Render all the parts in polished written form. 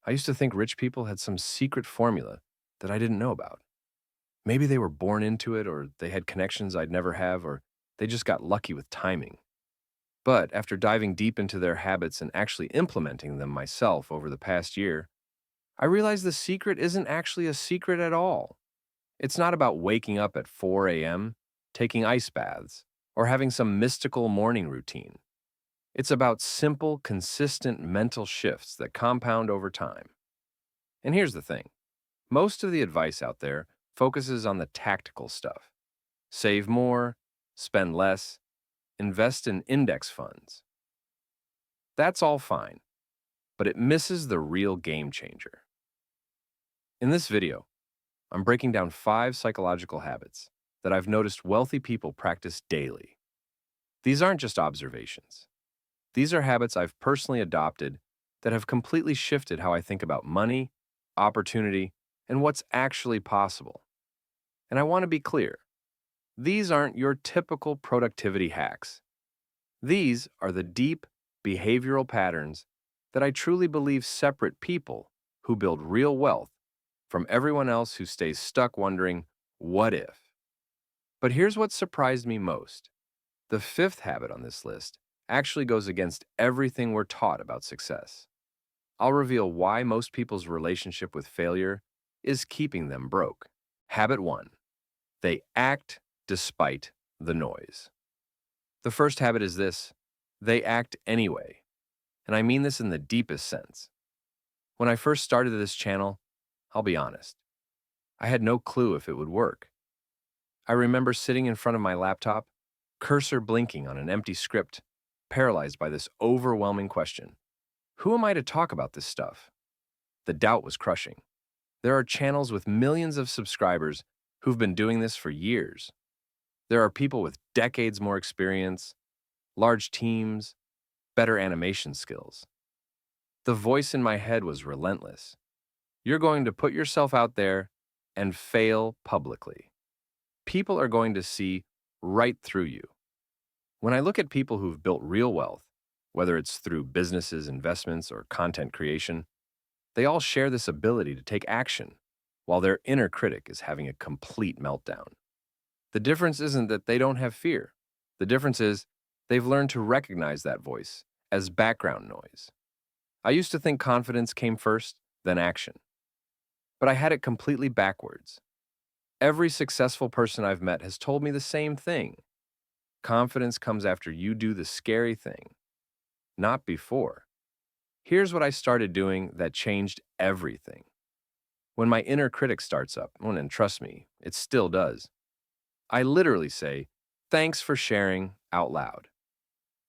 I used to think rich people had some secret formula that I didn't know about. Maybe they were born into it, or they had connections I'd never have, or they just got lucky with timing. But after diving deep into their habits and actually implementing them myself over the past year, I realized the secret isn't actually a secret at all. It's not about waking up at 4 a.m., taking ice baths, or having some mystical morning routine. It's about simple, consistent mental shifts that compound over time. And here's the thing, most of the advice out there focuses on the tactical stuff: save more, spend less, invest in index funds. That's all fine, but it misses the real game changer. In this video, I'm breaking down 5 psychological habits that I've noticed wealthy people practice daily. These aren't just observations. These are habits I've personally adopted that have completely shifted how I think about money, opportunity, and what's actually possible. And I want to be clear, these aren't your typical productivity hacks. These are the deep behavioral patterns that I truly believe separate people who build real wealth from everyone else who stays stuck wondering, what if? But here's what surprised me most. The fifth habit on this list actually goes against everything we're taught about success. I'll reveal why most people's relationship with failure is keeping them broke. Habit 1. They act despite the noise. The first habit is this: they act anyway. And I mean this in the deepest sense. When I first started this channel, I'll be honest, I had no clue if it would work. I remember sitting in front of my laptop, cursor blinking on an empty script, paralyzed by this overwhelming question: who am I to talk about this stuff? The doubt was crushing. There are channels with millions of subscribers who've been doing this for years. There are people with decades more experience, large teams, better animation skills. The voice in my head was relentless. You're going to put yourself out there and fail publicly. People are going to see right through you. When I look at people who've built real wealth, whether it's through businesses, investments, or content creation, they all share this ability to take action, while their inner critic is having a complete meltdown. The difference isn't that they don't have fear. The difference is they've learned to recognize that voice as background noise. I used to think confidence came first, then action. But I had it completely backwards. Every successful person I've met has told me the same thing. Confidence comes after you do the scary thing, not before. Here's what I started doing that changed everything. When my inner critic starts up, and trust me, it still does, I literally say, "Thanks for sharing," out loud.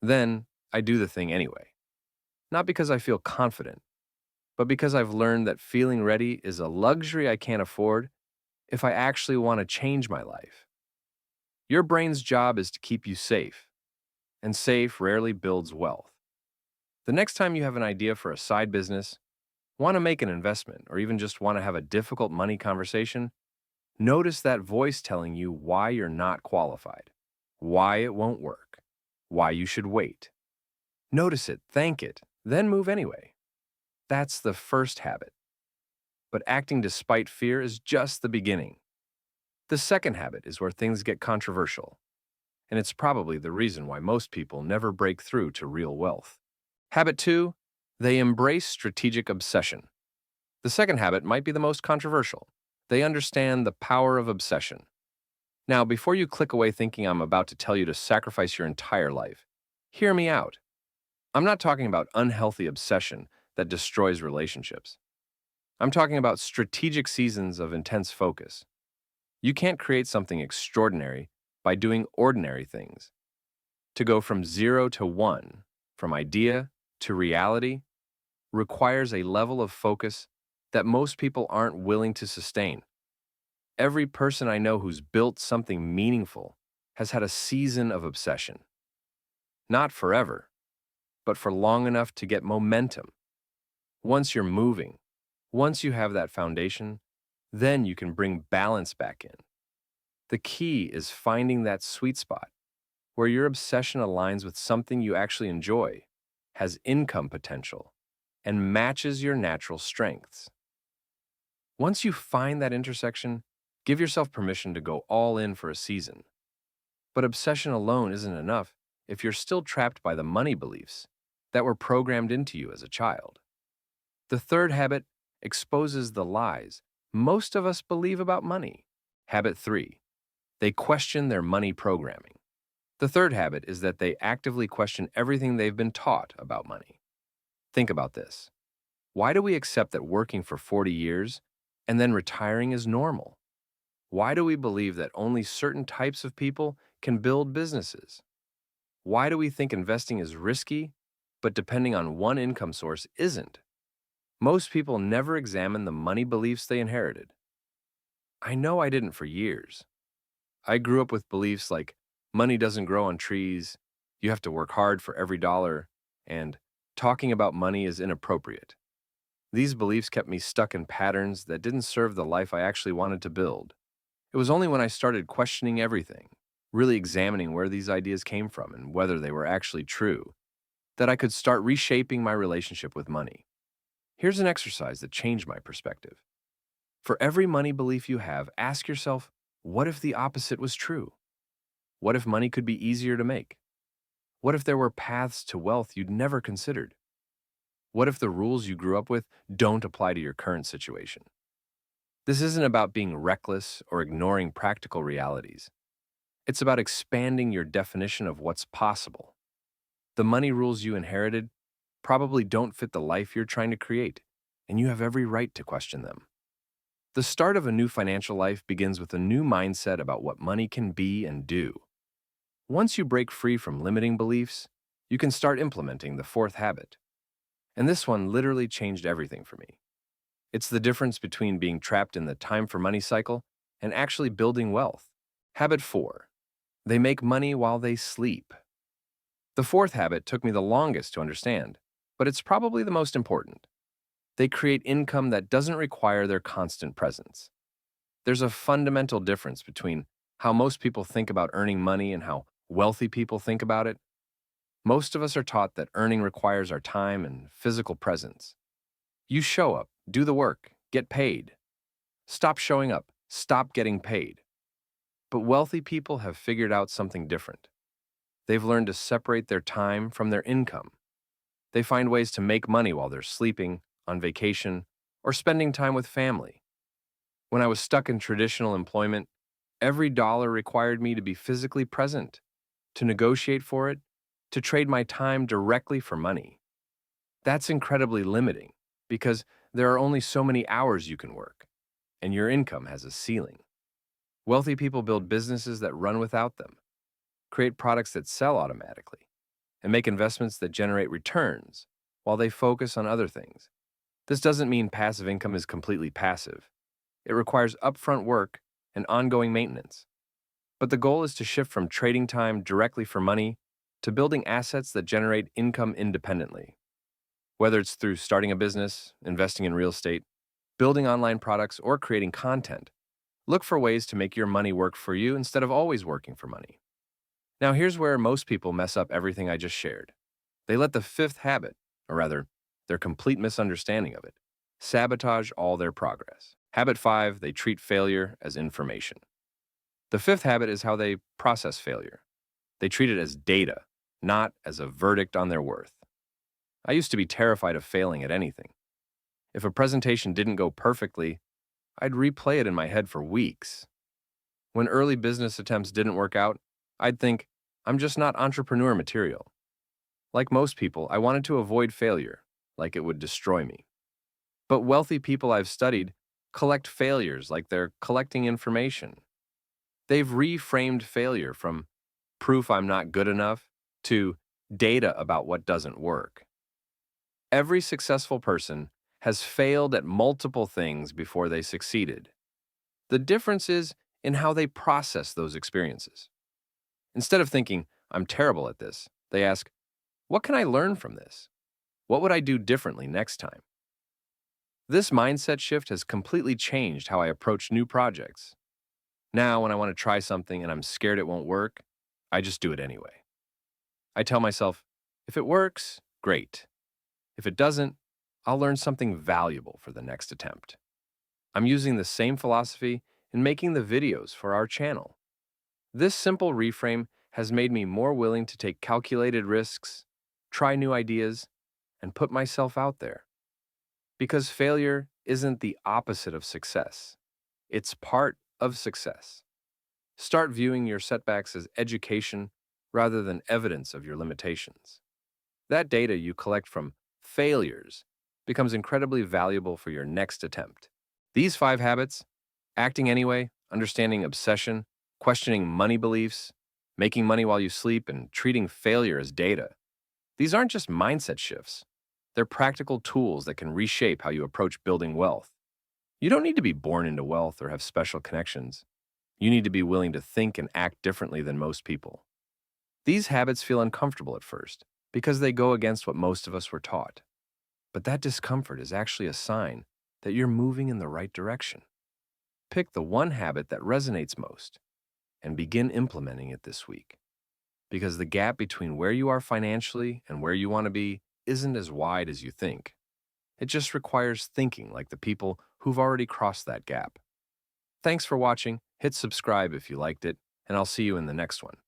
Then I do the thing anyway. Not because I feel confident, but because I've learned that feeling ready is a luxury I can't afford if I actually want to change my life. Your brain's job is to keep you safe, and safe rarely builds wealth. The next time you have an idea for a side business, want to make an investment, or even just want to have a difficult money conversation, notice that voice telling you why you're not qualified, why it won't work, why you should wait. Notice it, thank it, then move anyway. That's the first habit. But acting despite fear is just the beginning. The second habit is where things get controversial, and it's probably the reason why most people never break through to real wealth. Habit 2, they embrace strategic obsession. The second habit might be the most controversial. They understand the power of obsession. Now, before you click away thinking I'm about to tell you to sacrifice your entire life, hear me out. I'm not talking about unhealthy obsession that destroys relationships. I'm talking about strategic seasons of intense focus. You can't create something extraordinary by doing ordinary things. To go from 0 to 1, from idea to reality, requires a level of focus that most people aren't willing to sustain. Every person I know who's built something meaningful has had a season of obsession. Not forever, but for long enough to get momentum. Once you're moving, once you have that foundation, then you can bring balance back in. The key is finding that sweet spot where your obsession aligns with something you actually enjoy, has income potential, and matches your natural strengths. Once you find that intersection, give yourself permission to go all in for a season. But obsession alone isn't enough if you're still trapped by the money beliefs that were programmed into you as a child. The third habit exposes the lies most of us believe about money. Habit 3. They question their money programming. The third habit is that they actively question everything they've been taught about money. Think about this. Why do we accept that working for 40 years and then retiring is normal? Why do we believe that only certain types of people can build businesses? Why do we think investing is risky, but depending on one income source isn't? Most people never examine the money beliefs they inherited. I know I didn't for years. I grew up with beliefs like money doesn't grow on trees, you have to work hard for every dollar, and talking about money is inappropriate. These beliefs kept me stuck in patterns that didn't serve the life I actually wanted to build. It was only when I started questioning everything, really examining where these ideas came from and whether they were actually true, that I could start reshaping my relationship with money. Here's an exercise that changed my perspective. For every money belief you have, ask yourself, what if the opposite was true? What if money could be easier to make? What if there were paths to wealth you'd never considered? What if the rules you grew up with don't apply to your current situation? This isn't about being reckless or ignoring practical realities. It's about expanding your definition of what's possible. The money rules you inherited probably don't fit the life you're trying to create, and you have every right to question them. The start of a new financial life begins with a new mindset about what money can be and do. Once you break free from limiting beliefs, you can start implementing the fourth habit. And this one literally changed everything for me. It's the difference between being trapped in the time for money cycle and actually building wealth. Habit 4. They make money while they sleep. The fourth habit took me the longest to understand, but it's probably the most important. They create income that doesn't require their constant presence. There's a fundamental difference between how most people think about earning money and how wealthy people think about it. Most of us are taught that earning requires our time and physical presence. You show up, do the work, get paid. Stop showing up, stop getting paid. But wealthy people have figured out something different. They've learned to separate their time from their income. They find ways to make money while they're sleeping, on vacation, or spending time with family. When I was stuck in traditional employment, every dollar required me to be physically present, to negotiate for it, to trade my time directly for money. That's incredibly limiting because there are only so many hours you can work, and your income has a ceiling. Wealthy people build businesses that run without them, create products that sell automatically, and make investments that generate returns while they focus on other things. This doesn't mean passive income is completely passive. It requires upfront work and ongoing maintenance. But the goal is to shift from trading time directly for money to building assets that generate income independently. Whether it's through starting a business, investing in real estate, building online products, or creating content, look for ways to make your money work for you instead of always working for money. Now, here's where most people mess up everything I just shared. They let the fifth habit, or rather, their complete misunderstanding of it, sabotage all their progress. Habit 5, they treat failure as information. The fifth habit is how they process failure. They treat it as data, not as a verdict on their worth. I used to be terrified of failing at anything. If a presentation didn't go perfectly, I'd replay it in my head for weeks. When early business attempts didn't work out, I'd think, I'm just not entrepreneur material. Like most people, I wanted to avoid failure, like it would destroy me. But wealthy people I've studied collect failures like they're collecting information. They've reframed failure from proof I'm not good enough to data about what doesn't work. Every successful person has failed at multiple things before they succeeded. The difference is in how they process those experiences. Instead of thinking, I'm terrible at this, they ask, what can I learn from this? What would I do differently next time? This mindset shift has completely changed how I approach new projects. Now, when I want to try something and I'm scared it won't work, I just do it anyway. I tell myself, if it works, great. If it doesn't, I'll learn something valuable for the next attempt. I'm using the same philosophy in making the videos for our channel. This simple reframe has made me more willing to take calculated risks, try new ideas, and put myself out there. Because failure isn't the opposite of success, it's part of success. Start viewing your setbacks as education rather than evidence of your limitations. That data you collect from failures becomes incredibly valuable for your next attempt. These 5 habits, acting anyway, understanding obsession, questioning money beliefs, making money while you sleep, and treating failure as data, these aren't just mindset shifts. They're practical tools that can reshape how you approach building wealth. You don't need to be born into wealth or have special connections. You need to be willing to think and act differently than most people. These habits feel uncomfortable at first because they go against what most of us were taught. But that discomfort is actually a sign that you're moving in the right direction. Pick the one habit that resonates most and begin implementing it this week. Because the gap between where you are financially and where you want to be isn't as wide as you think. It just requires thinking like the people who've already crossed that gap. Thanks for watching. Hit subscribe if you liked it, and I'll see you in the next one.